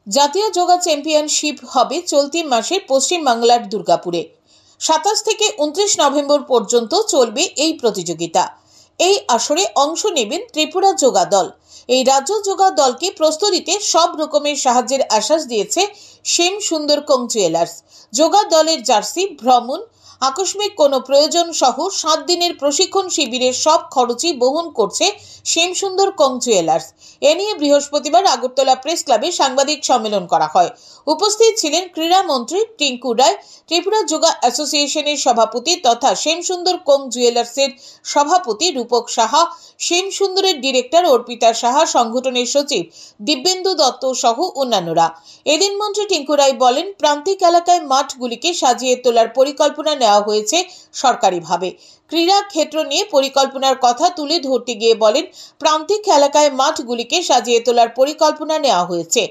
জাতীয় যোগা চ্যাম্পিয়নশিপ হবে চলতি মাসের পশ্চিম বাংলার দুর্গাপুরে। 27 থেকে 29 নভেম্বর পর্যন্ত চলবে এই প্রতিযোগিতা। এই আসরে অংশ নেবেন ত্রিপুরা যোগা দল। এই রাজ্য যোগা দলকে প্রস্তুতিতে সব রকমের সাহায্যের আশ্বাস দিয়েছে শ্যাম সুন্দর কোং জুয়েলার্স। যোগা দলের জার্সি, ভ্রমণ, আকস্মিক কোনো প্রয়োজন সহ 7 দিনের প্রশিক্ষণ শিবিরের সব খরচই বহন করছে শ্যাম সুন্দর কোং জুয়েলার্স। এ নিয়ে বৃহস্পতিবার আগরতলা প্রেস ক্লাবে সাংবাদিক সম্মেলন করা হয়। উপস্থিত ছিলেন ক্রীড়ামন্ত্রী টিঙ্কু রায়, ত্রিপুরা যোগা অ্যাসোসিয়েশনের সভাপতি তথা শ্যাম সুন্দর কোং জুয়েলার্সের সভাপতি রূপক সাহা, শ্যাম সুন্দরের ডিরেক্টর অর্পিতা সাহা, সংগঠনের সচিব দিব্যেন্দু দত্ত সহ অন্যান্যরা। এদিন মন্ত্রী টিঙ্কু রায় বলেন, প্রান্তিক এলাকায় মাঠগুলিকে সাজিয়ে তোলার পরিকল্পনা নেওয়া হয়েছে সরকারিভাবে। ক্রীড়া ক্ষেত্র নিয়ে পরিকল্পনার কথা তুলে ধরতে গিয়ে বলেন, প্রান্তিক এলাকায় মাঠগুলিকে সাজিয়ে তোলার পরিকল্পনা নেওয়া হয়েছে।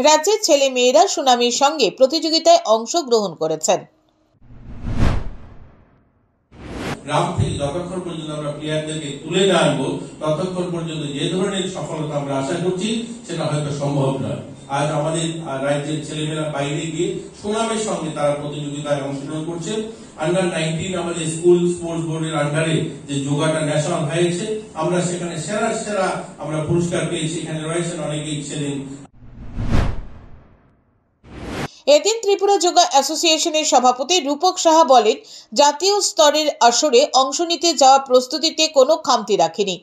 রাজ্যের ছেলে মেয়েরা সুনামের সঙ্গে প্রতিযোগিতায় অংশগ্রহণ করেছেন। গ্রাম থেকে যতক্ষণ পর্যন্ত আমরা প্লেয়ারদেরকে তুলে না আনবো ততক্ষণ পর্যন্ত যে ধরনের সফলতা আমরা আশা করছি সেটা হয়তো সম্ভব নয়। আজ আমাদের রাজ্যের ছেলেমেয়েরা বাইরে গিয়ে সুনামের সঙ্গে তারা প্রতিযোগিতায় অংশগ্রহণ করছে। আন্ডার 19 আমাদের স্কুল স্পোর্টস বোর্ডের আন্ডারে যে যোগাটা ন্যাশনাল হয়েছে, আমরা সেখানে সেরা আমরা পুরস্কার পেয়েছি। এখানে রয়েছেন অনেকেই ছিলেন। এদিন ত্রিপুরা যোগা অ্যাসোসিয়েশনের সভাপতি রূপক সাহা বলেন, জাতীয় স্তরের আসরে অংশ নিতে যাওয়া প্রস্তুতিতে কোনো খামতি রাখেনি।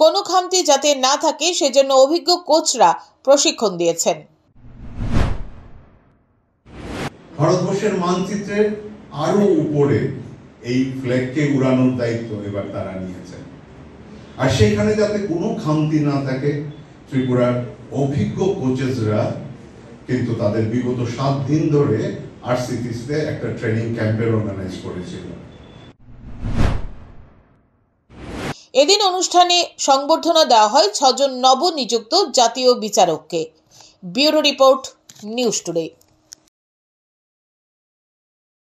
কোনো খামতি যাতে না থাকে সেজন্য অভিজ্ঞ কোচরা প্রশিক্ষণ দিয়েছেন। ভারতবর্ষের মানচিত্রের আরো উপরে এই ফ্ল্যাগকে উড়ানোর দায়িত্ব এবার তারা নিয়েছেন। আর সেখানে যাতে কোনো খামতি না থাকে, ত্রিপুরার অভিজ্ঞ কোচেসরা কিন্তু তাদের বিগত 7 দিন ধরে আরসিটিসিতে একটা ট্রেনিং ক্যাম্পের অর্গানাইজ করেছিল। এদিন অনুষ্ঠানে সংবর্ধনা দেওয়া হয় 6 জন নবনিযুক্ত জাতীয় বিচারককে। Bureau report, news today.